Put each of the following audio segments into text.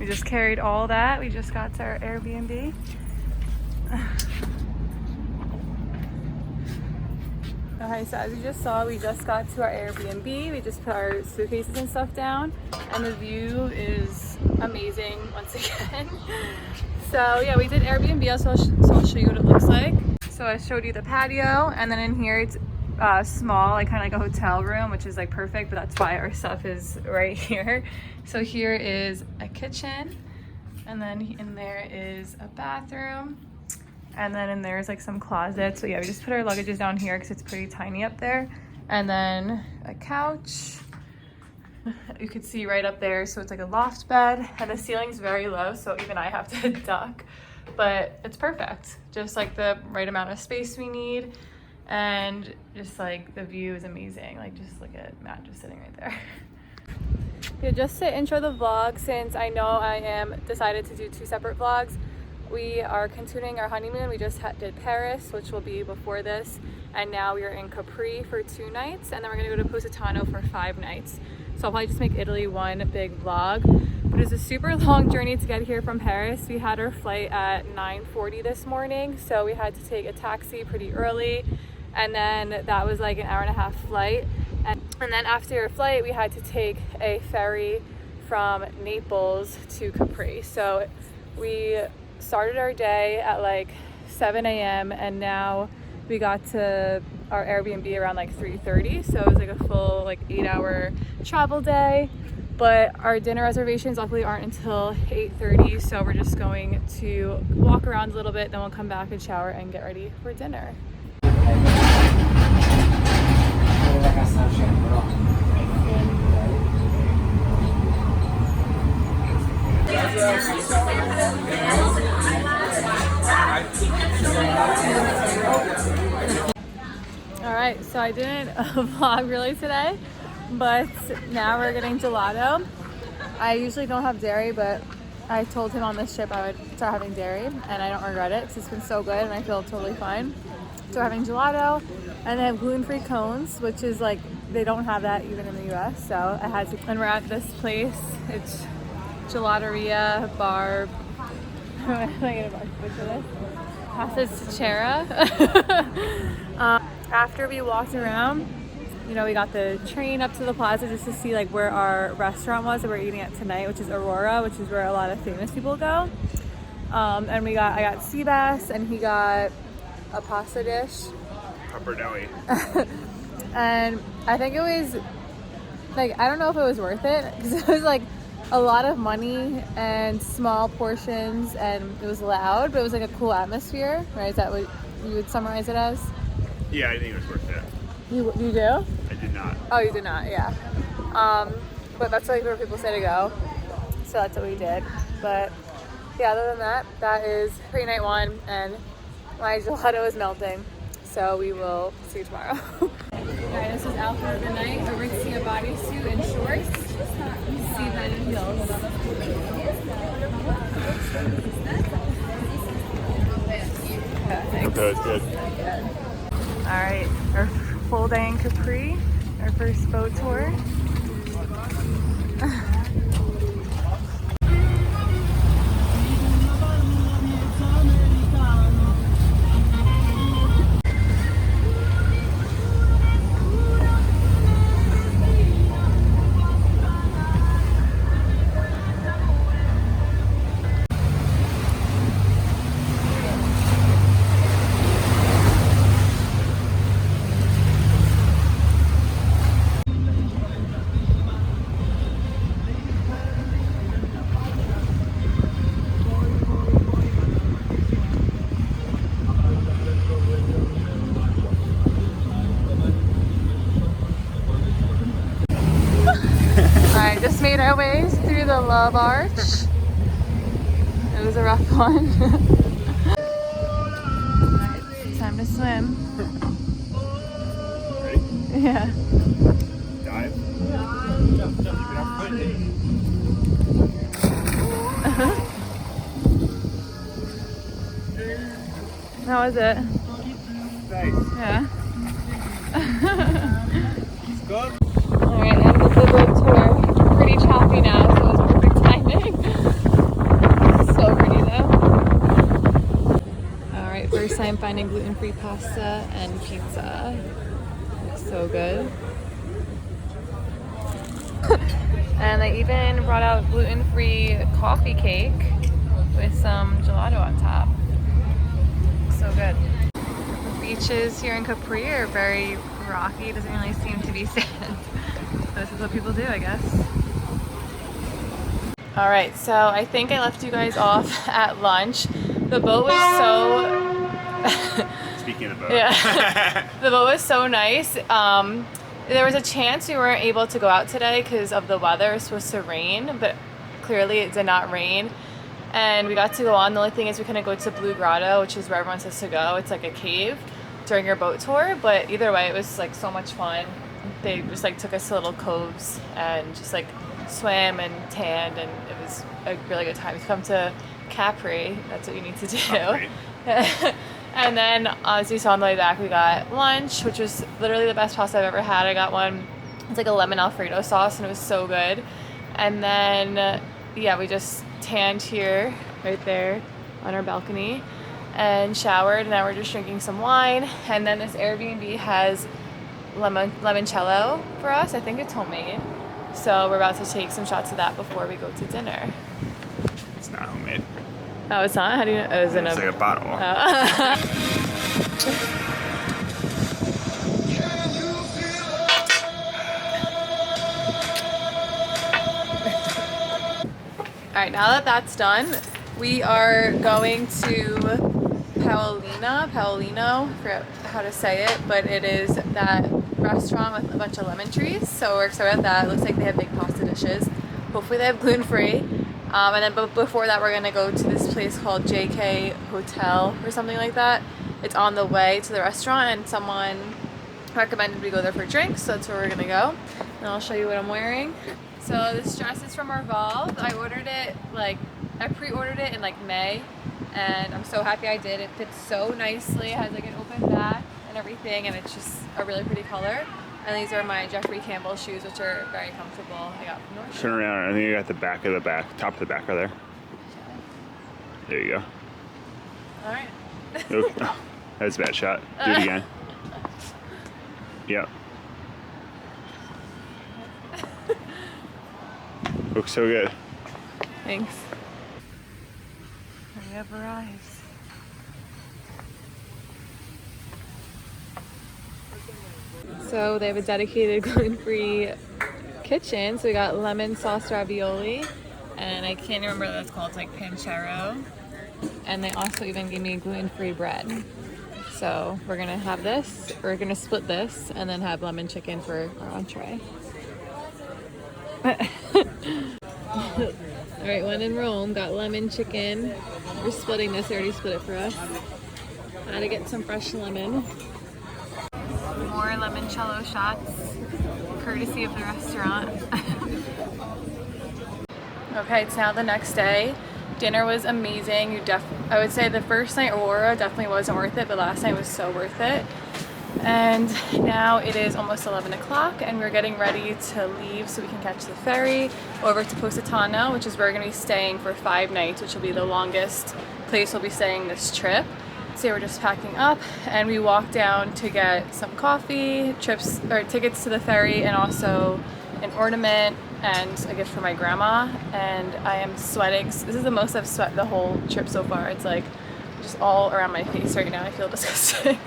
We just carried all that. We just got to our Airbnb. Okay, so as you just saw, we just got to our Airbnb. We just put our suitcases and stuff down, and the view is amazing once again. So yeah, we did Airbnb, so I'll show you what it looks like. So I showed you the patio, and then in here it's small, like kind of like a hotel room, which is like perfect, but that's why our stuff is right here. So here is a kitchen, and then in there is a bathroom. And then in there is like some closets. So yeah, we just put our luggages down here because it's pretty tiny up there. And then a couch. You could see right up there. So it's like a loft bed. And the ceiling's very low, so even I have to duck. But it's perfect. Just like the right amount of space we need. And just like the view is amazing. Like just look at Matt just sitting right there. Yeah, just to intro the vlog, since I know I am decided to do 2 separate vlogs. We are continuing our honeymoon. We just did Paris, which will be before this, and now we are in Capri for 2 nights, and then we're gonna go to Positano for 5 nights. So I'll probably just make Italy one big vlog, but it's a super long journey to get here from Paris. We had our flight at 9:40 this morning, so we had to take a taxi pretty early, and then that was like an 1.5-hour flight, and then after your flight we had to take a ferry from Naples to Capri. So we started our day at like 7 a.m. and now we got to our Airbnb around like 3:30. So it was like a full like 8-hour travel day, but our dinner reservations luckily aren't until 8:30. So we're just going to walk around a little bit, then we'll come back and shower and get ready for dinner. Alright, so I didn't vlog really today, but now we're getting gelato. I usually don't have dairy, but I told him on this trip I would start having dairy, and I don't regret it because it's been so good and I feel totally fine. So we're having gelato, and they have gluten-free cones, which is like, they don't have that even in the US, so I had to. And we're at this place. It's Gelateria Bar. What am I gonna bar for this? Pasticceria. After we walked around, you know, we got the train up to the plaza just to see like where our restaurant was that we're eating at tonight, which is Aurora, which is where a lot of famous people go. And I got sea bass, and he got a pasta dish. Pappardelle. And I think it was like, I don't know if it was worth it because it was like a lot of money and small portions, and it was loud, but it was like a cool atmosphere, right? Is that what you would summarize it as? Yeah, I think it was worth it. You do? I did not. Oh, you did not, yeah. But that's like where people say to go, so that's what we did. But yeah, other than that, that is pre-night 1, and my gelato is melting, so we will see you tomorrow. Alright, this is outfit of the night: Aritzia bodysuit and shorts, sea heels. That was good. Alright, our full day in Capri, our first boat tour. Just made our way through the Love Arch. It was a rough one. Time to swim. Ready? Yeah. Dive. How was it? Nice. Yeah. It's good. Alright, end of the boat tour. Pretty choppy now, so it was perfect timing. I'm finding gluten-free pasta and pizza. Looks so good. And they even brought out gluten-free coffee cake with some gelato on top. Looks so good. The beaches here in Capri are very rocky. Doesn't really seem to be sand. This is what people do, I guess. All right, so I think I left you guys off at lunch. The boat was so... Speaking of the boat. Yeah, the boat was so nice. There was a chance we weren't able to go out today because of the weather. It was supposed to rain, but clearly it did not rain. And we got to go on. The only thing is we couldn't go to Blue Grotto, which is where everyone says to go. It's like a cave during your boat tour, but either way, it was like so much fun. They just like took us to little coves and just like swam and tanned, and it was a really good time. To come to Capri, that's what you need to do. And then as you saw on the way back, we got lunch, which was literally the best pasta I've ever had. I got one, it's like a lemon Alfredo sauce, and it was so good. And then, yeah, we just tanned here, right there on our balcony, and showered, and now we're just drinking some wine. And then this Airbnb has limoncello for us. I think it's homemade. So we're about to take some shots of that before we go to dinner. It's not homemade. Oh, it's not? How do you know? Oh, it's in It's like a bottle. All right, now that that's done, we are going to Paulino, I forget how to say it, but it is that restaurant with a bunch of lemon trees. So we're excited about that. It looks like they have big pasta dishes. Hopefully they have gluten-free. And then before that, we're gonna go to this place called JK Hotel or something like that. It's on the way to the restaurant, and someone recommended we go there for drinks, so that's where we're gonna go. And I'll show you what I'm wearing. So this dress is from Revolve. I pre-ordered it in like May, and I'm so happy I did. It fits so nicely. It has like an open back and everything, and it's just a really pretty color. And these are my Jeffrey Campbell shoes, which are very comfortable. I got from North. Turn around. I think you got the top of the back right there. There you go. All right. Oh, that's a bad shot. Do it again. Yep. Looks so good. Thanks. We have arrived. So they have a dedicated gluten-free kitchen. So we got lemon sauce ravioli, and I can't remember what that's called. It's like pancero. And they also even gave me gluten-free bread. So we're gonna have this. We're gonna split this and then have lemon chicken for our entree. All right, when in Rome, got lemon chicken. We're splitting this. They already split it for us. Had to get some fresh lemon. More limoncello shots, courtesy of the restaurant. Okay, it's now the next day. Dinner was amazing. I would say the first night, Aurora, definitely wasn't worth it, but last night was so worth it. And now it is almost 11 o'clock, and we're getting ready to leave so we can catch the ferry over to Positano, which is where we're going to be staying for 5 nights, which will be the longest place we'll be staying this trip. So we're just packing up, and we walked down to get some coffee, tickets to the ferry, and also an ornament and a gift for my grandma. And I am sweating. This is the most I've sweat the whole trip so far. It's like just all around my face right now. I feel disgusting.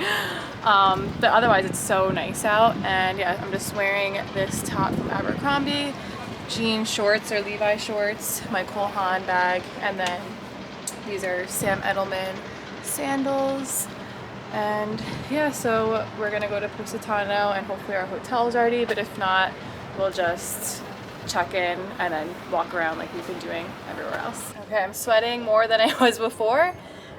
But otherwise it's so nice out. And yeah, I'm just wearing this top from Abercrombie, jean shorts or Levi shorts, my Cole Haan bag, and then these are Sam Edelman sandals. And yeah, so we're gonna go to Positano, and hopefully our hotel's ready, but if not, we'll just check in and then walk around like we've been doing everywhere else. Okay, I'm sweating more than I was before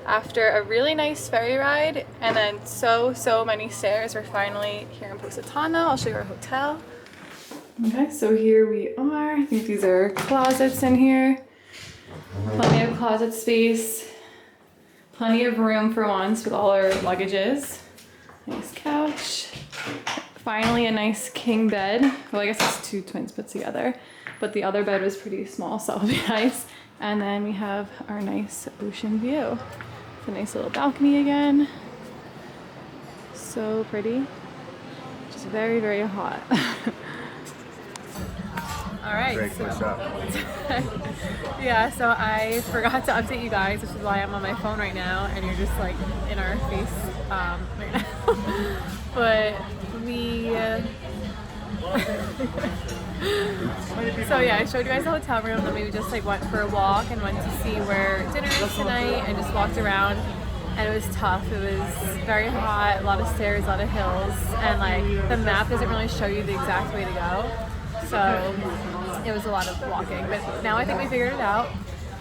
after a really nice ferry ride and then so many stairs. We're finally here in Positano. I'll show you our hotel. Okay, so here we are. I think these are closets in here. Plenty of closet space. Plenty of room for once with all our luggages. Nice couch. Finally a nice king bed. Well, I guess it's 2 twins put together, but the other bed was pretty small, so that'll be nice. And then we have our nice ocean view. It's a nice little balcony again. so pretty. Just very, very hot. All right. Great, what's up? Yeah, so I forgot to update you guys, which is why I'm on my phone right now, and you're just like in our face right now. But we. So yeah, I showed you guys the hotel room, then we just like went for a walk and went to see where dinner is tonight, and just walked around, and it was tough. It was very hot, a lot of stairs, a lot of hills, and like the map doesn't really show you the exact way to go, so it was a lot of walking. But now I think we figured it out.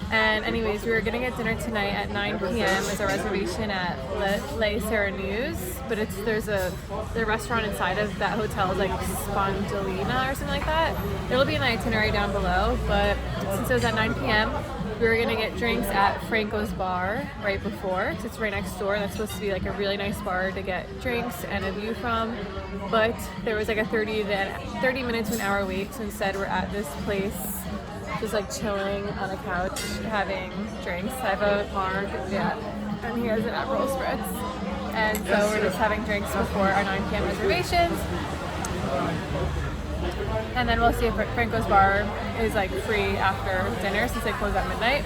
And anyways, we were gonna get dinner tonight at 9 p.m. There's a reservation at Les Serenus, but the restaurant inside of that hotel is like Spondolina or something like that. It'll be in the itinerary down below, but since it was at 9 p.m., we were gonna get drinks at Franco's bar right before, because it's right next door. That's supposed to be like a really nice bar to get drinks and a view from, but there was like a 30 minutes to an hour wait, so instead we're at this place just like chilling on a couch having drinks. I have a marg, yeah, and he has an Aperol Spritz, and so we're just having drinks before our 9 p.m. reservations, and then we'll see if Franco's bar is like free after dinner since they close at midnight.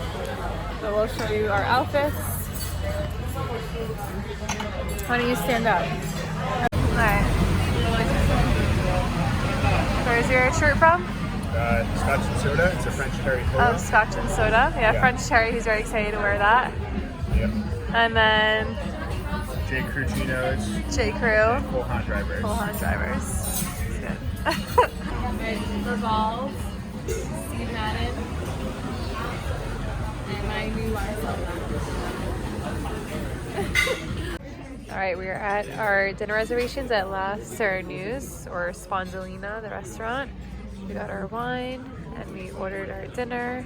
So we'll show you our outfits. Why don't you stand up? Alright. Where's your shirt from? Scotch and soda. It's a French cherry cola. Oh, Scotch and soda. Yeah, French cherry. He's very excited to wear that. Yep. And then J. Crew chinos. J. Crew. Full Han drivers. Full Han drivers. That's good. For balls, Steve Madden, and my new All right, we are at our dinner reservations at La Serenus, or Spondolina, the restaurant. We got our wine and we ordered our dinner,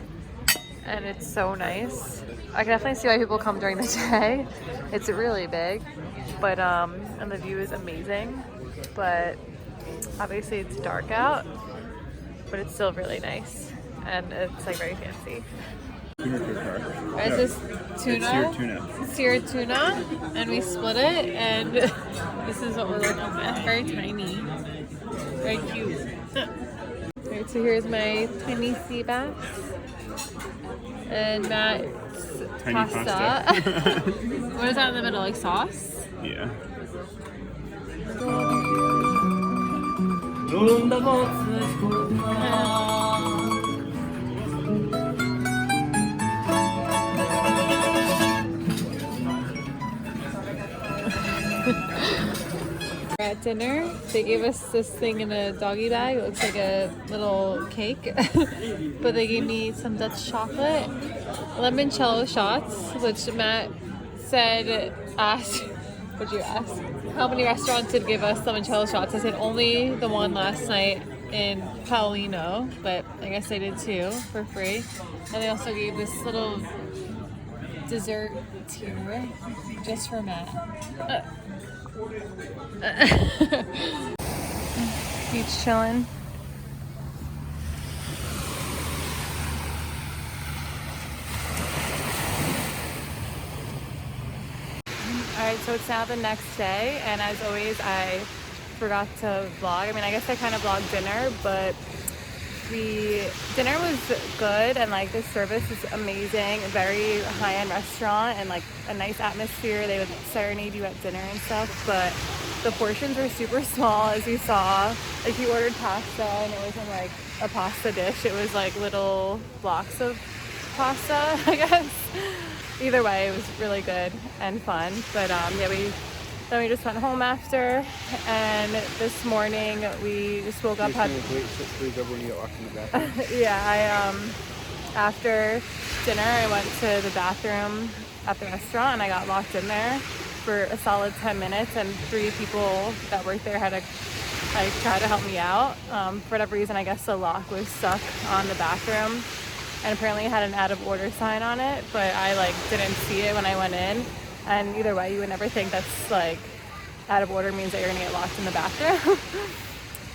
and it's so nice. I can definitely see why people come during the day. It's really big, but and the view is amazing, but obviously it's dark out, but it's still really nice, and it's like very fancy. Is this tuna? It's seared tuna. Seared tuna, and we split it, and this is what we're looking with. Very tiny, very cute. Alright, so here's my tiny sea bass, and Matt's pasta. What is that in the middle, like sauce? Yeah. We're at dinner. They gave us this thing in a doggy bag. It looks like a little cake. But they gave me some Dutch chocolate, limoncello shots, which Matt asked, what'd you ask? How many restaurants did give us limoncello shots? I said only the one last night in Paulino, but I guess they did too for free. And they also gave this little dessert tier just for Matt. Beach chilling. Alright, so it's now the next day, and as always I forgot to vlog. I mean, I guess I kind of vlogged dinner, but the dinner was good, and like the service is amazing. A very high-end restaurant and like a nice atmosphere. They would serenade you at dinner and stuff, but the portions were super small, as you saw. Like, you ordered pasta and it wasn't like a pasta dish, it was like little blocks of pasta, I guess. Either way, it was really good and fun. But yeah, then we just went home after, and this morning we just woke up. Yeah, after dinner I went to the bathroom at the restaurant, and I got locked in there for a solid 10 minutes, and 3 people that worked there had to like try to help me out. For whatever reason, I guess the lock was stuck on the bathroom, and apparently it had an out of order sign on it, but I like didn't see it when I went in. And either way, you would never think that's like out of order means that you're gonna get locked in the bathroom.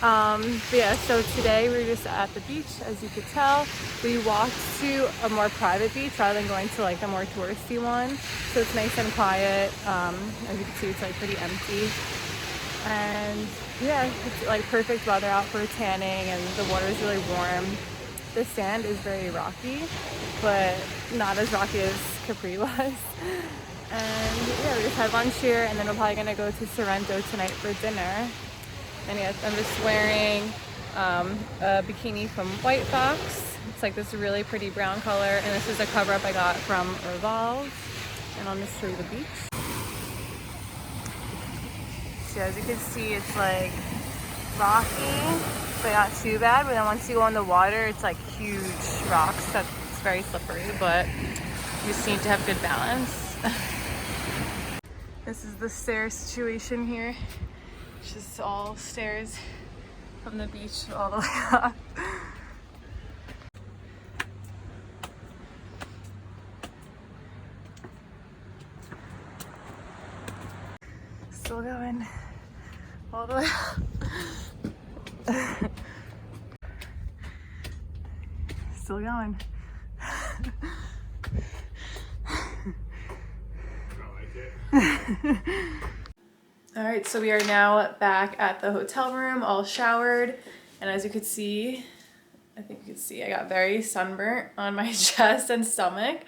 But yeah, so today we're just at the beach, as you could tell. We walked to a more private beach rather than going to like the more touristy one. So it's nice and quiet. As you can see, it's like pretty empty. And yeah, it's like perfect weather out for tanning, and the water is really warm. The sand is very rocky, but not as rocky as Capri was. And yeah, we just had lunch here, and then we're probably gonna go to Sorrento tonight for dinner. And yes, I'm just wearing a bikini from White Fox. It's like this really pretty brown color, and this is a cover up I got from Revolve. And I'll just show you the beach. So as you can see, it's like rocky, but not too bad. But then once you go in the water, it's like huge rocks. That's very slippery, but you just need to have good balance. This is the stair situation here. It's just all stairs from the beach all the way up. Still going all the way up. Still going. All right, so we are now back at the hotel room, all showered, and as you could see, I think you can see, I got very sunburnt on my chest and stomach,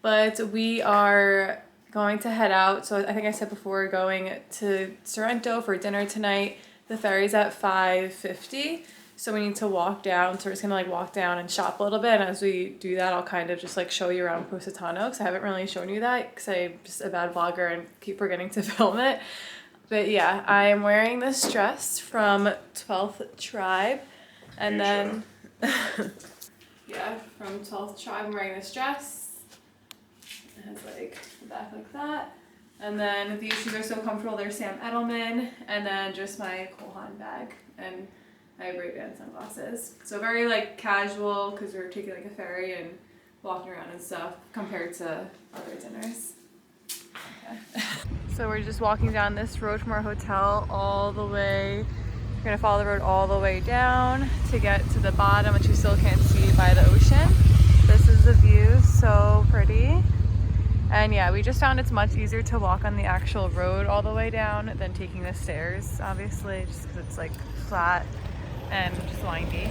but we are going to head out. So I think I said before, going to Sorrento for dinner tonight. The ferry's at 5:50, so we need to walk down. So we're just gonna like walk down and shop a little bit, and as we do that, I'll kind of just like show you around Positano, because I haven't really shown you that because I'm just a bad vlogger and keep forgetting to film it. But yeah, I am wearing this dress from 12th Tribe, and then yeah, from 12th Tribe, I'm wearing this dress. It has like the back like that, and then these shoes are so comfortable. They're Sam Edelman, and then just my Kohan bag, and I have Ray-Ban sunglasses. So very like casual, because we're taking like a ferry and walking around and stuff compared to other dinners. Okay. So we're just walking down this road from our hotel all the way. We're gonna follow the road all the way down to get to the bottom, which you still can't see by the ocean. This is the view, so pretty. And yeah, we just found it's much easier to walk on the actual road all the way down than taking the stairs, obviously, just because it's like flat and just windy.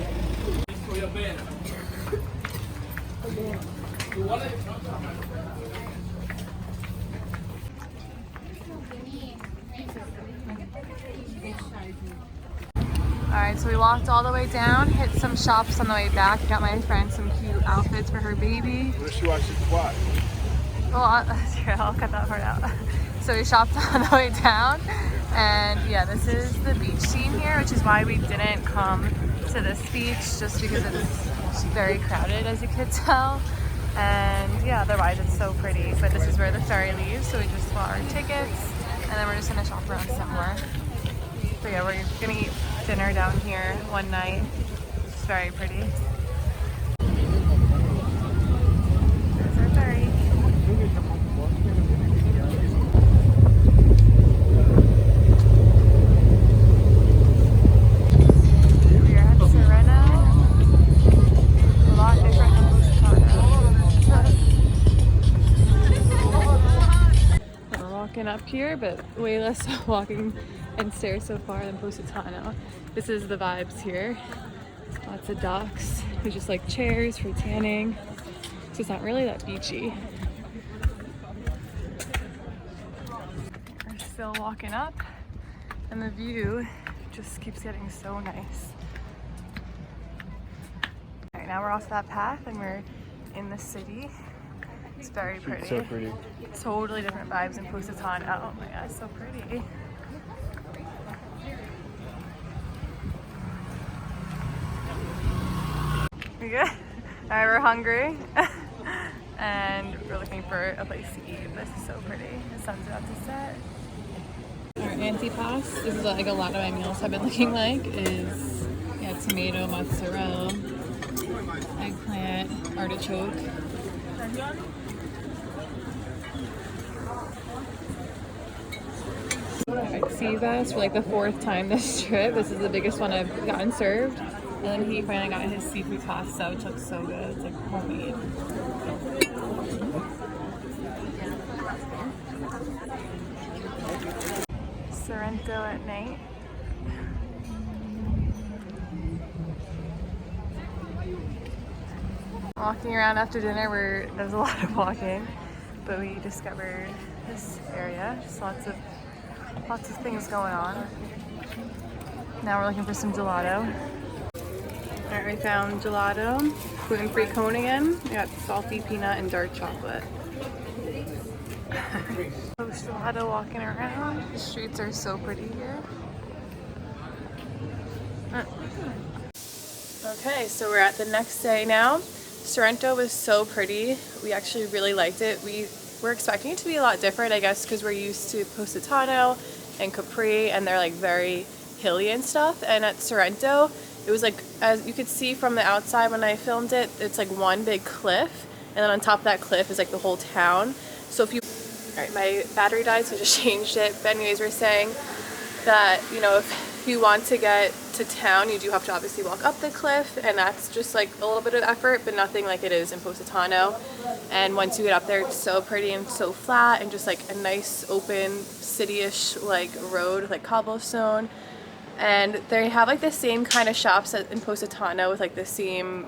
Alright, so we walked all the way down, hit some shops on the way back, got my friend some cute outfits for her baby. What if she watches what? Well, I'll cut that part out. So we shopped on the way down, and yeah, this is the beach scene here, which is why we didn't come to this beach, just because it's very crowded, as you could tell. And yeah, otherwise it's so pretty. But this is where the ferry leaves, so we just bought our tickets, and then we're just gonna shop around some more. So yeah, we're gonna eat dinner down here one night. It's very pretty. There's our ferry. We are at Sorrento. A lot different than Positano. We're walking up here, but way less walking and stairs so far than Positano. This is the vibes here. Lots of docks. There's just like chairs for tanning. So it's not really that beachy. We're still walking up, and the view just keeps getting so nice. Alright, now we're off that path and we're in the city. It's very pretty. So pretty. Totally different vibes in Positano. Oh my god, it's so pretty. We good? Alright, we're hungry. And we're looking for a place to eat. This is so pretty. The sun's about to set. Our antipasto, this is like a lot of my meals have been looking like, is yeah, tomato, mozzarella, eggplant, artichoke. Alright, sea bass for like the 4th time this trip. This is the biggest one I've gotten served. And then he finally got his seafood pasta, which looks so good. It's like homemade. Sorrento at night. Walking around after dinner, there's a lot of walking, but we discovered this area. Just lots of things going on. Now we're looking for some gelato. Alright, we found gelato, gluten-free cone again. We got salty peanut and dark chocolate. Post gelato walking around. The streets are so pretty here. Okay, so we're at the next day now. Sorrento was so pretty. We actually really liked it. We were expecting it to be a lot different, I guess, because we're used to Positano and Capri, and they're like very hilly and stuff. And at Sorrento, it was like, as you could see from the outside when I filmed it, it's like one big cliff, and then on top of that cliff is like the whole town. So if you, alright, my battery died, so I just changed it. But anyways, we're saying that, you know, if you want to get to town, you do have to obviously walk up the cliff, and that's just like a little bit of effort, but nothing like it is in Positano. And once you get up there, it's so pretty and so flat, and just like a nice open city-ish like road with like cobblestone. And they have like the same kind of shops in Positano with like the same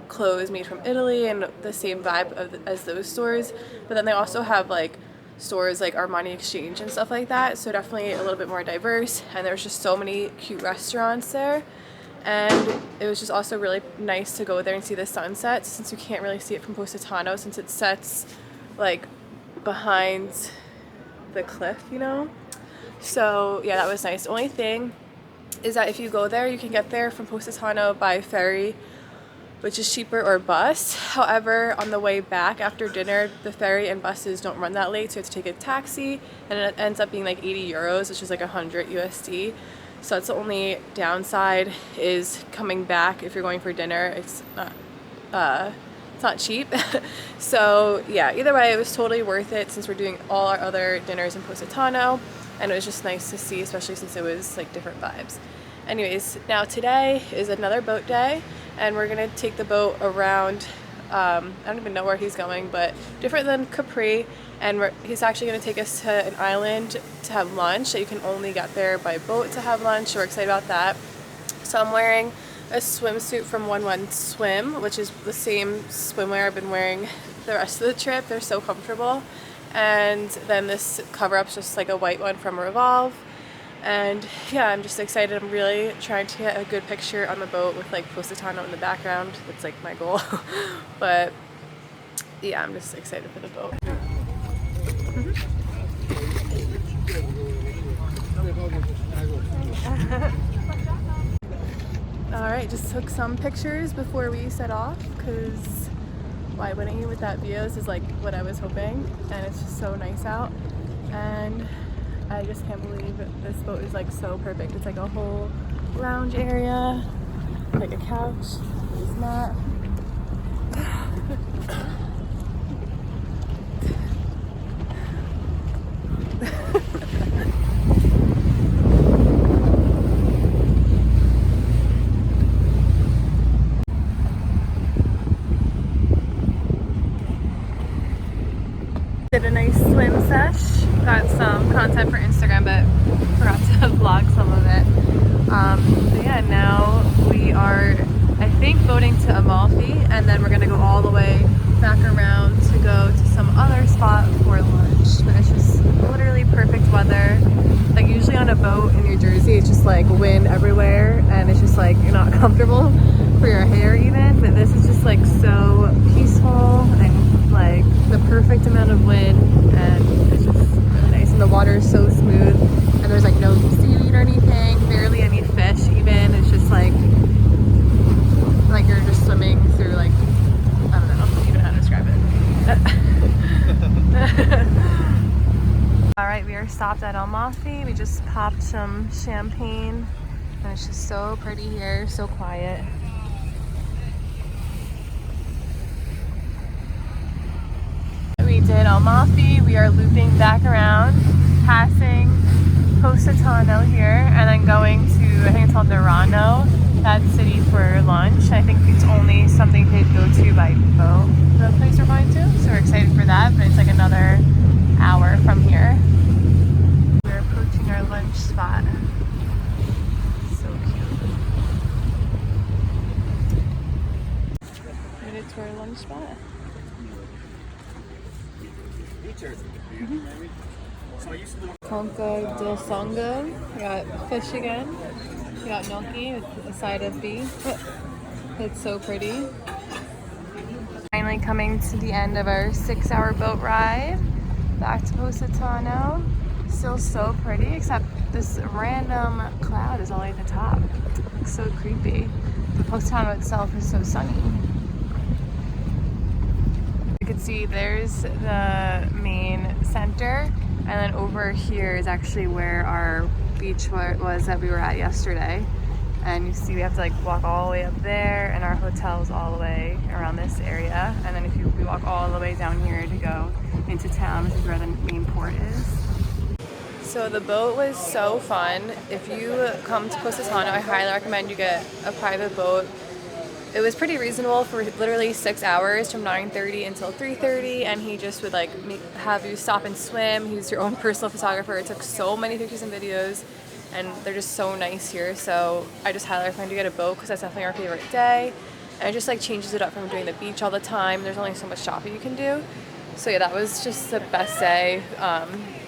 clothes made from Italy and the same vibe as those stores. But then they also have like stores like Armani Exchange and stuff like that, so definitely a little bit more diverse. And there's just so many cute restaurants there, and it was just also really nice to go there and see the sunset, since you can't really see it from Positano since it sets like behind the cliff, you know. So yeah, that was nice. The only thing is that if you go there, you can get there from Positano by ferry, which is cheaper, or bus. However, on the way back after dinner, the ferry and buses don't run that late, so you have to take a taxi, and it ends up being like 80 euros, which is like 100 USD. So that's the only downside, is coming back if you're going for dinner. It's not cheap. So yeah, either way, it was totally worth it, since we're doing all our other dinners in Positano, and it was just nice to see, especially since it was like different vibes. Anyways, now today is another boat day, and we're gonna take the boat around, I don't even know where he's going, but different than Capri, and he's actually gonna take us to an island to have lunch. So you can only get there by boat to have lunch, so we're excited about that. So I'm wearing a swimsuit from oneone Swim, which is the same swimwear I've been wearing the rest of the trip. They're so comfortable. And then this cover-up's just like a white one from Revolve. And yeah, I'm just excited. I'm really trying to get a good picture on the boat with like Positano in the background. That's like my goal. But yeah, I'm just excited for the boat. Alright, just took some pictures before we set off, because why wouldn't you with that view? This is like what I was hoping, and it's just so nice out. And I just can't believe this boat is like so perfect. It's like a whole lounge area, like a couch, this mat. Did a nice swim sesh. Got some content for Instagram, but forgot to vlog some of it. But yeah, now we are, I think, boating to Amalfi, and then we're gonna go all the way back around to go to some other spot for lunch. But it's just literally perfect weather. Like usually on a boat in New Jersey, it's just like wind everywhere, and it's just like you're not comfortable for your hair even. But this is just like so peaceful and like the perfect amount of wind, and it's just really nice. And the water is so smooth, and there's like no seaweed or anything, barely any fish even. It's just like you're just swimming through like, I don't know even how to describe it. Alright, we are stopped at Amalfi. We just popped some champagne, and it's just so pretty here, so quiet. We did Amalfi. We are looping back around, passing Positano here, and then going to, I think it's called Verano, that city, for lunch. I think it's only something to go to by boat, the place we're going to, so we're excited for that, but it's like another hour from here. We're approaching our Beach spot. Conca del Songo. We got fish again. We got gnocchi with a side of beef. It's so pretty. Finally coming to the end of our 6-hour boat ride back to Positano. Still so pretty, except this random cloud is all at the top. Looks so creepy. The Positano itself is so sunny. You can see there's the main center, and then over here is actually where our beach was that we were at yesterday. And you see we have to like walk all the way up there, and our hotel's all the way around this area. And then if we walk all the way down here to go into town, which is where the main port is. So the boat was so fun. If you come to Positano, I highly recommend you get a private boat. It was pretty reasonable for literally 6 hours from 9:30 until 3:30, and he just would like have you stop and swim. He's your own personal photographer. It took so many pictures and videos, and they're just so nice here. So I just highly recommend you get a boat because that's definitely our favorite day. And it just like changes it up from doing the beach all the time. There's only so much shopping you can do. So yeah, that was just the best day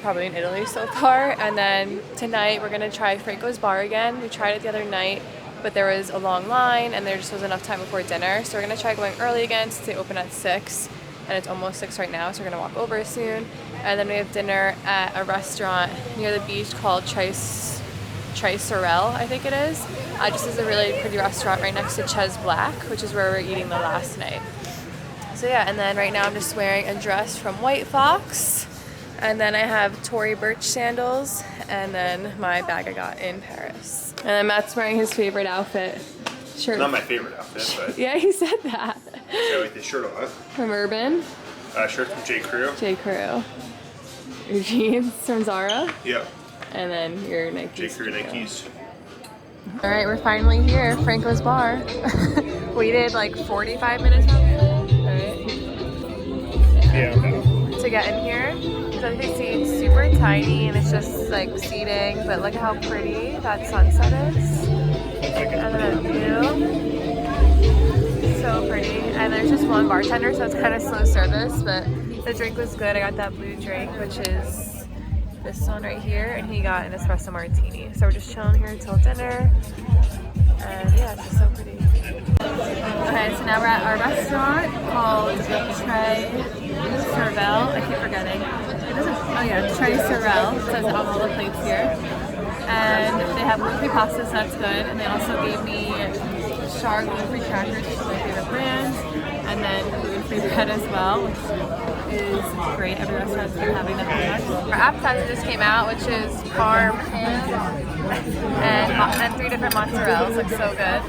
probably in Italy so far. And then tonight we're gonna try Franco's Bar again. We tried it the other night, but there was a long line and there just wasn't enough time before dinner. So we're gonna try going early again since they open at 6, and it's almost 6 right now, so we're gonna walk over soon. And then we have dinner at a restaurant near the beach called Sorrento, I think it is. Just is a really pretty restaurant right next to Ches Black, which is where we're eating the last night. So yeah, and then right now I'm just wearing a dress from White Fox, and then I have Tory Burch sandals, and then my bag I got in Paris. And then Matt's wearing his favorite outfit. Shirt. Not my favorite outfit, but Yeah, he said that. so with the shirt on. From Urban. Shirt from J. Crew. J. Crew. Your jeans from Zara. Yep. And then your Nikes. J. Crew Nikes. All right, we're finally here, Franco's Bar. Waited like 45 minutes probably, right? Yeah, okay. To get in here. So you can see it's super tiny and it's just like seating, but look how pretty that sunset is. And then the view. So pretty. And there's just one bartender, so it's kind of slow service, but the drink was good. I got that blue drink, which is this one right here, and he got an espresso martini. So we're just chilling here until dinner. And yeah, it's just so pretty. Okay, so now we're at our restaurant called Capri Relax. I keep forgetting. Oh yeah, Capri Relax. It says it on all the plates here. And they have gluten-free pasta, so that's good. And they also gave me Char gluten-free crackers, which is my favorite brand. And then gluten-free bread as well, which is great. Every restaurant's been having that product. Our appetizer just came out, which is parm and 3 different mozzarellas. Looks so good.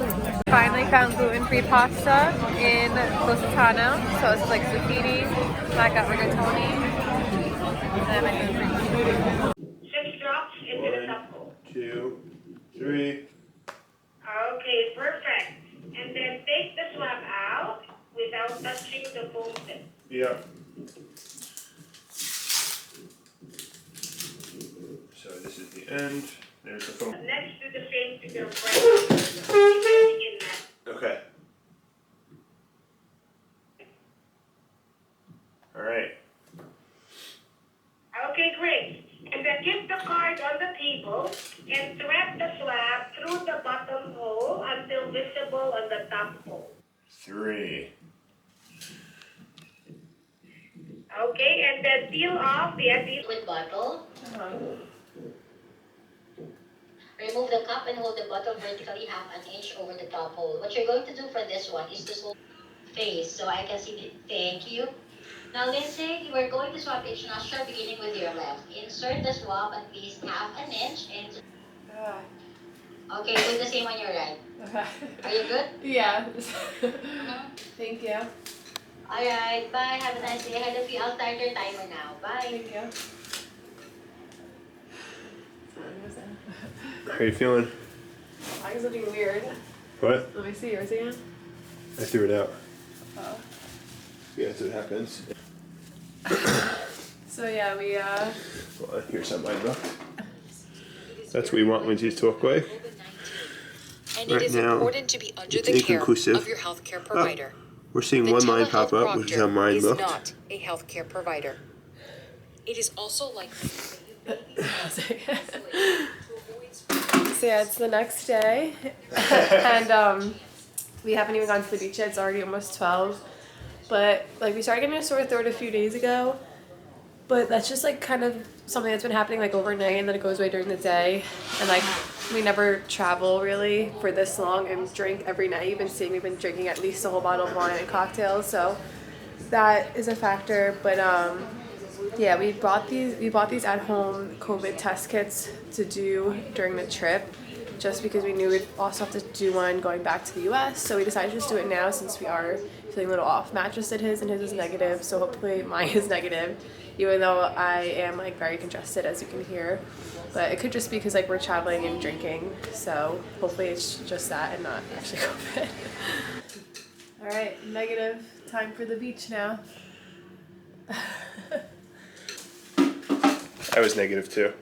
Finally found gluten-free pasta in Positano. So it's like zucchini, I got rigatoni, and then my gluten-free. 6 drops into the top hole. 2, 3. Okay, perfect. And then take the swab out without touching the foam tip. Yeah. So this is the end. There's the foam. Let's do the same to your friend. Okay. All right. Okay, great. And then keep the card on the table and thread the swab through the bottom hole until visible on the top hole. 3. Okay, and then peel off the Liquid bottle. Remove the cup and hold the bottle vertically 1/2 inch over the top hole. What you're going to do for this one is to swap face so I can see the. Thank you. Now, Lindsay, we're going to swap each nostril beginning with your left. Insert the swab and paste 1/2 inch into. Okay, do the same on your right. Are you good? Yeah. Thank you. Alright, bye. Have a nice day ahead of you. I'll start your timer now. Bye. Thank you. How are you feeling? I was looking weird. What? Let me see yours again. I threw it out. Oh. Yeah, that's what happens. So yeah, we Well, here's how mine look. That's what we want Lindsay to look like. And Right it is now, important to be under it's the care inconclusive. of your healthcare provider. We're seeing The one line telehealth pop up, which is how proctor mine is looked. not a healthcare provider. It is also likely So yeah, it's the next day, and we haven't even gone to the beach yet. It's already almost 12, but like we started getting a sore throat a few days ago, but that's just like kind of something that's been happening like overnight, and then it goes away during the day, and like we never travel really for this long and drink every night. You've been seeing we've been drinking at least a whole bottle of wine and cocktails, so that is a factor. But yeah, we bought these at-home COVID test kits to do during the trip, just because we knew we'd also have to do one going back to the US. So we decided to just do it now since we are feeling a little off. Matt just did his and his is negative, so hopefully mine is negative, even though I am like very congested, as you can hear. But it could just be because like we're traveling and drinking, so hopefully it's just that and not actually COVID. All right, negative. Time for the beach now. I was negative too.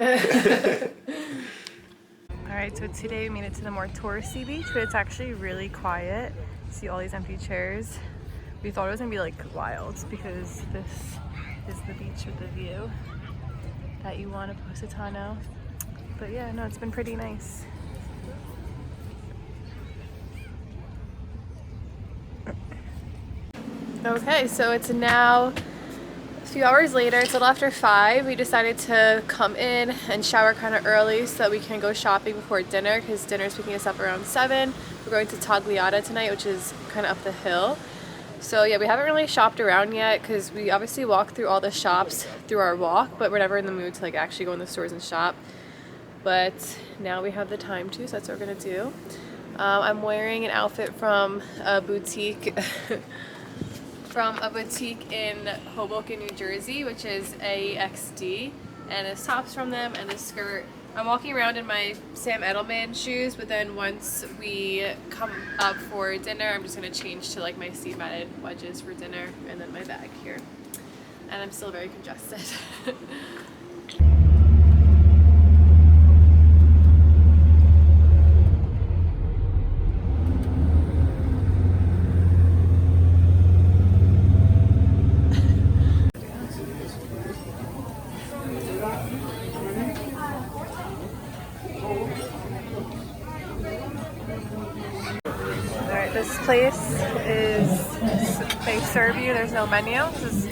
Alright, so today we made it to the more touristy beach, but it's actually really quiet. See all these empty chairs. We thought it was gonna be like wild because this is the beach with the view that you want at Positano. But yeah, no, it's been pretty nice. Okay, so it's now a few hours later. It's a little after 5. We decided to come in and shower kind of early so that we can go shopping before dinner, because dinner is picking us up around 7. We're going to Tagliata tonight, which is kind of up the hill. So yeah, we haven't really shopped around yet because we obviously walked through all the shops through our walk, but we're never in the mood to like actually go in the stores and shop. But now we have the time to, so that's what we're gonna do. I'm wearing an outfit from a boutique in Hoboken, New Jersey, which is AXD, and this top's from them and this skirt. I'm walking around in my Sam Edelman shoes, but then once we come up for dinner, I'm just gonna change to like my seat matted wedges for dinner and then my bag here. And I'm still very congested. This place they serve you, there's no menu. This is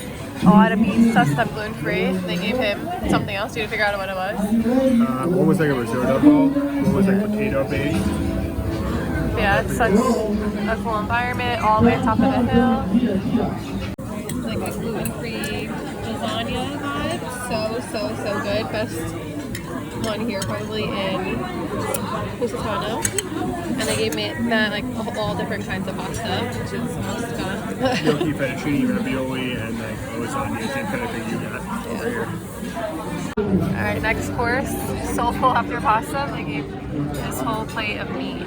a lot of meat stuff that's gluten-free. They gave him something else. You had to figure out what it was. One was like a risotto bowl, one was like potato based. Yeah, it's such a cool environment, all the way on top of the hill. It's like a gluten-free lasagna vibe. So good. Best one here probably in Positano. And they gave me that like all different kinds of pasta, which is almost gone. Gnocchi, fettuccine, ravioli, and like lasagna, same kind of thing you got over here. Alright, next course. So full after pasta, they gave this whole plate of meat.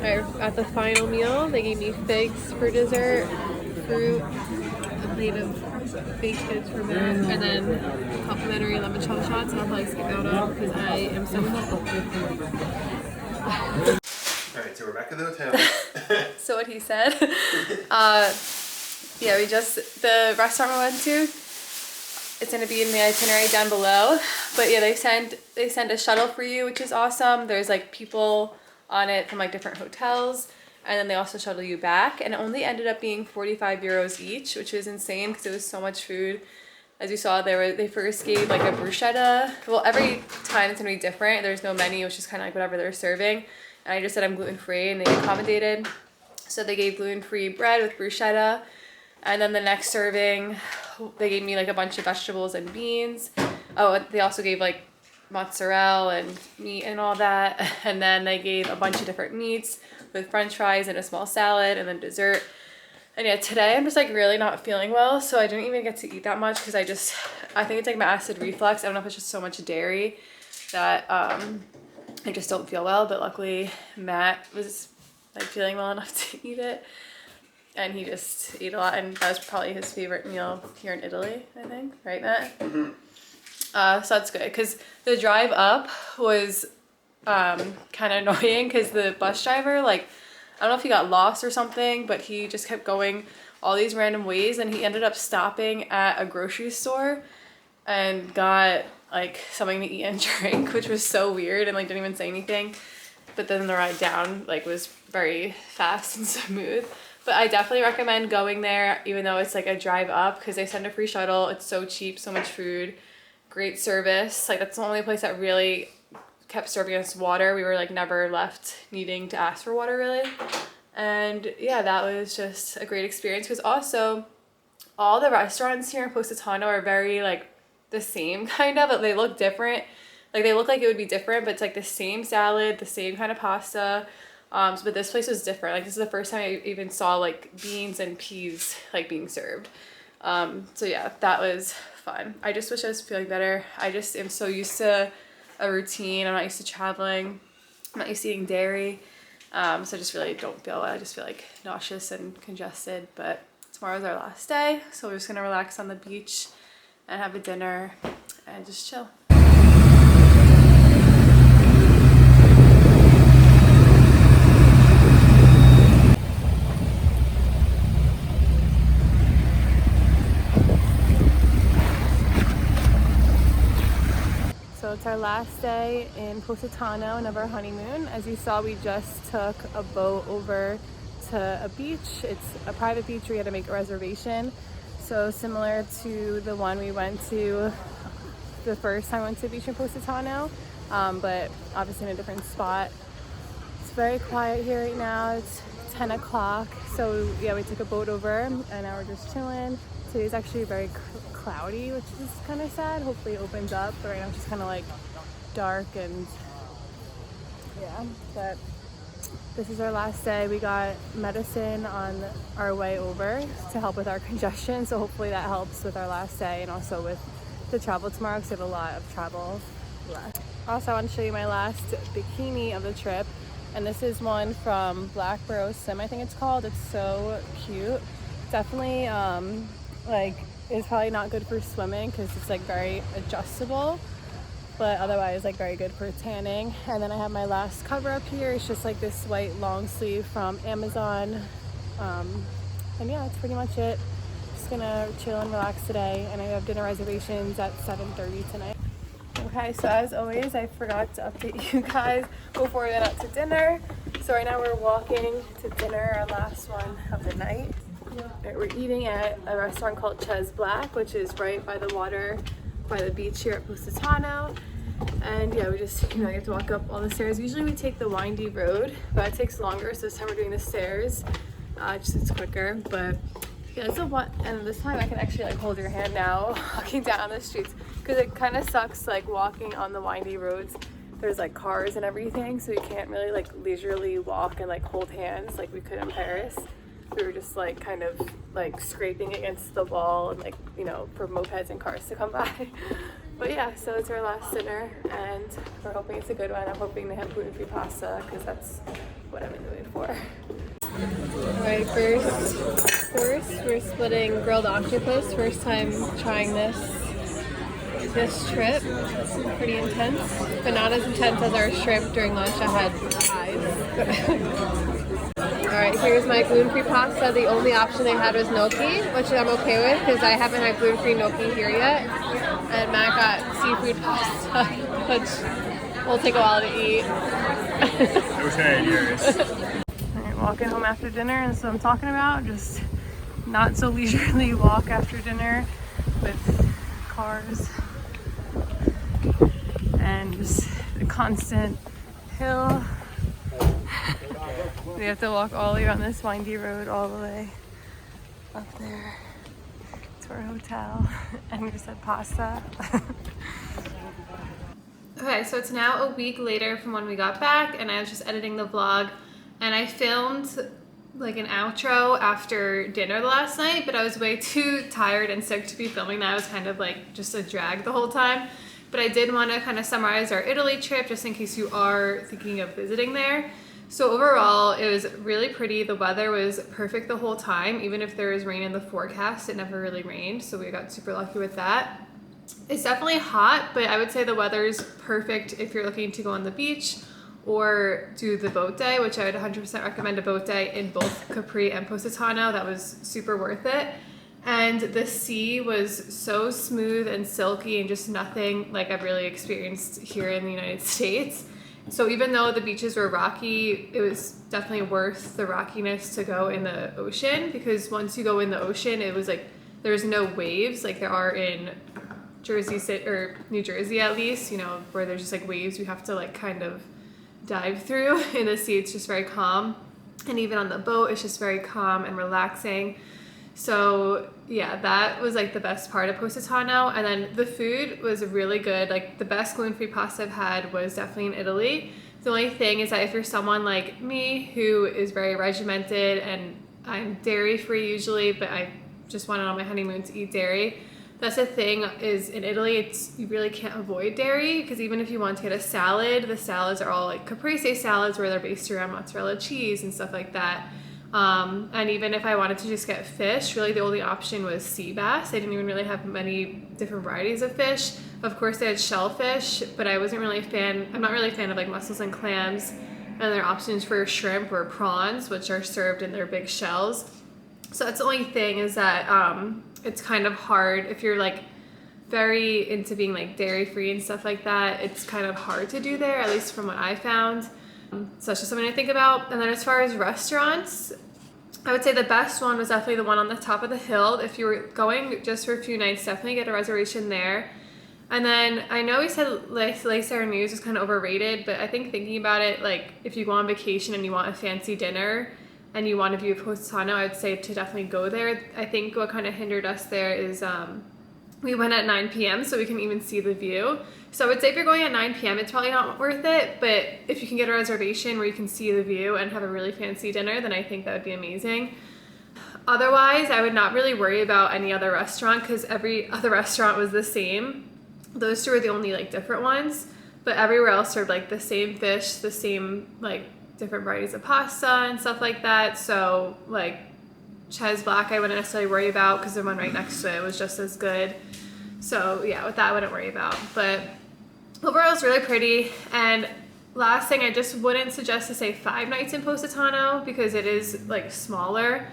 Alright, at the final meal, they gave me figs for dessert, fruit, a plate of baked goods for Matt, and then complimentary limoncello shots. And I'll probably skip out on because I am so full. Alright, so we're back at the hotel. So what he said. Yeah, the restaurant we went to, it's gonna be in the itinerary down below. But yeah, they send a shuttle for you, which is awesome. There's like people on it from like different hotels, and then they also shuttle you back, and it only ended up being 45 euros each, which was insane because it was so much food. As you saw, they first gave like a bruschetta. Well, every time it's gonna be different. There's no menu, which is kind of like whatever they're serving. And I just said I'm gluten-free, and they accommodated. So they gave gluten-free bread with bruschetta. And then the next serving, they gave me like a bunch of vegetables and beans. Oh, and they also gave like mozzarella and meat and all that. And then they gave a bunch of different meats with french fries and a small salad and then dessert. And yeah, today I'm just like really not feeling well, so I didn't even get to eat that much because I think it's like my acid reflux. I don't know if it's just so much dairy that I just don't feel well, but luckily Matt was like feeling well enough to eat it, and he just ate a lot, and that was probably his favorite meal here in Italy, I think, right, Matt? Mm-hmm. So that's good because the drive up was kind of annoying because the bus driver, like, I don't know if he got lost or something, but he just kept going all these random ways, and he ended up stopping at a grocery store and got like something to eat and drink, which was so weird, and like didn't even say anything. But then the ride down like was very fast and smooth. But I definitely recommend going there, even though it's like a drive up, because they send a free shuttle. It's so cheap, so much food, great service. Like that's the only place that really kept serving us water. We were like never left needing to ask for water really. And yeah, that was just a great experience, because also all the restaurants here in Positano are very like the same kind of, they look different. Like they look like it would be different, but it's like the same salad, the same kind of pasta. But this place was different. Like this is the first time I even saw like beans and peas like being served. So yeah, that was fun. I just wish I was feeling better. I just am so used to a routine. I'm not used to traveling. I'm not used to eating dairy. So I just really don't feel well. I just feel like nauseous and congested. But tomorrow's our last day, so we're just gonna relax on the beach and have a dinner and just chill. So it's our last day in Positano and of our honeymoon. As you saw, we just took a boat over to a beach. It's a private beach. We had to make a reservation. So similar to the one we went to the first time I went to the beach in Positano, but obviously in a different spot. It's very quiet here right now. It's 10 o'clock. So yeah, we took a boat over and now we're just chilling. Today's actually very cloudy, which is kind of sad. Hopefully it opens up, but right now it's just kind of like dark and yeah, but this is our last day. We got medicine on our way over to help with our congestion, so hopefully that helps with our last day and also with the travel tomorrow, because we have a lot of travel left. Also, I want to show you my last bikini of the trip, and this is one from Black Bro Sim, I think it's called. It's so cute. Definitely like it's probably not good for swimming because it's like very adjustable, but otherwise like very good for tanning. And then I have my last cover up here. It's just like this white long sleeve from Amazon, and yeah, that's pretty much it. Just gonna chill and relax today, and I have dinner reservations at 7:30 tonight. Okay, so as always, I forgot to update you guys before we went out to dinner. So right now we're walking to dinner, our last one of the night. We're eating at a restaurant called Ches Black, which is right by the water, by the beach here at Positano. And yeah, we just, you have to walk up all the stairs. Usually we take the windy road, but it takes longer. So this time we're doing the stairs. Just it's quicker, but yeah, it's a one. And this time I can actually like hold your hand now, walking down the streets, because it kind of sucks like walking on the windy roads. There's like cars and everything, so you can't really like leisurely walk and like hold hands like we could in Paris. We were just like kind of like scraping against the wall and like, for mopeds and cars to come by. But yeah, so it's our last dinner and we're hoping it's a good one. I'm hoping they have gluten-free pasta because that's what I'm in the mood for. Alright, first course, we're splitting grilled octopus. First time trying this trip. Pretty intense, but not as intense as our shrimp during lunch. I had eyes. Alright, here's my gluten-free pasta. The only option they had was gnocchi, which I'm okay with because I haven't had gluten-free gnocchi here yet. And Matt got seafood pasta, which will take a while to eat. Okay, yours. Alright, walking home after dinner, and so I'm talking about just not so leisurely walk after dinner with cars and just a constant hill. We have to walk all the way on this windy road all the way up there to our hotel, and we just had pasta. Okay, so it's now a week later from when we got back, and I was just editing the vlog, and I filmed like an outro after dinner last night, but I was way too tired and sick to be filming that. I was kind of like just a drag the whole time. But I did want to kind of summarize our Italy trip just in case you are thinking of visiting there. So overall, it was really pretty. The weather was perfect the whole time. Even if there was rain in the forecast, it never really rained. So we got super lucky with that. It's definitely hot, but I would say the weather's perfect if you're looking to go on the beach or do the boat day, which I would 100% recommend a boat day in both Capri and Positano. That was super worth it. And the sea was so smooth and silky and just nothing like I've really experienced here in the United States. So even though the beaches were rocky, it was definitely worth the rockiness to go in the ocean, because once you go in the ocean, it was like there's no waves like there are in Jersey City or New Jersey at least, you know, where there's just like waves you have to like kind of dive through. In the sea, it's just very calm. And even on the boat, it's just very calm and relaxing. So yeah, that was like the best part of Positano. And then the food was really good. Like the best gluten-free pasta I've had was definitely in Italy. The only thing is that if you're someone like me who is very regimented, and I'm dairy-free usually, but I just wanted on my honeymoon to eat dairy, that's the thing is in Italy, you really can't avoid dairy, because even if you want to get a salad, the salads are all like caprese salads where they're based around mozzarella cheese and stuff like that. And even if I wanted to just get fish, really the only option was sea bass. They didn't even really have many different varieties of fish. Of course they had shellfish, but I wasn't really a fan. I'm not really a fan of like mussels and clams. And their options for shrimp were prawns, which are served in their big shells. So that's the only thing, is that it's kind of hard if you're like very into being like dairy free and stuff like that. It's kind of hard to do there, at least from what I found. So that's just something to think about. And then as far as restaurants, I would say the best one was definitely the one on the top of the hill. If you were going just for a few nights, definitely get a reservation there. And then I know we said lindsayangio News is kind of overrated, but I think thinking about it, like if you go on vacation and you want a fancy dinner and you want to view Positano, I'd say to definitely go there. I think what kind of hindered us there is we went at 9 p.m. so we can even see the view. So I would say if you're going at 9 p.m. it's probably not worth it, but if you can get a reservation where you can see the view and have a really fancy dinner, then I think that would be amazing. Otherwise, I would not really worry about any other restaurant, because every other restaurant was the same. Those two were the only like different ones, but everywhere else served like the same fish, the same like different varieties of pasta and stuff like that. So like Ches Black I wouldn't necessarily worry about, because the one right next to it was just as good. So yeah, with that I wouldn't worry about. But overall it's really pretty. And last thing, I just wouldn't suggest to say 5 nights in Positano, because it is like smaller.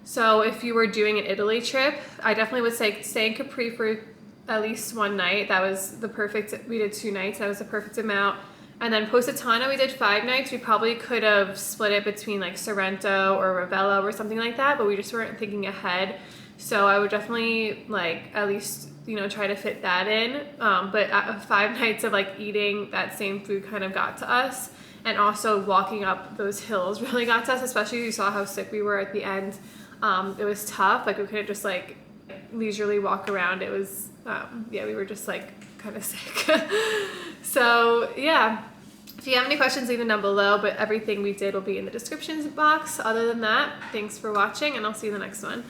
So if you were doing an Italy trip, I definitely would say stay in Capri for at least 1 night. That was the perfect, we did 2 nights, that was the perfect amount. And then Positano we did 5 nights. We probably could have split it between like Sorrento or Ravello or something like that, but we just weren't thinking ahead. So I would definitely like at least, you know, try to fit that in. But 5 nights of like eating that same food kind of got to us. And also walking up those hills really got to us, especially you saw how sick we were at the end. It was tough. Like we couldn't just like leisurely walk around. It was, yeah, we were just like kind of sick. So yeah, if you have any questions, leave them down below, but everything we did will be in the description box. Other than that, thanks for watching, and I'll see you in the next one.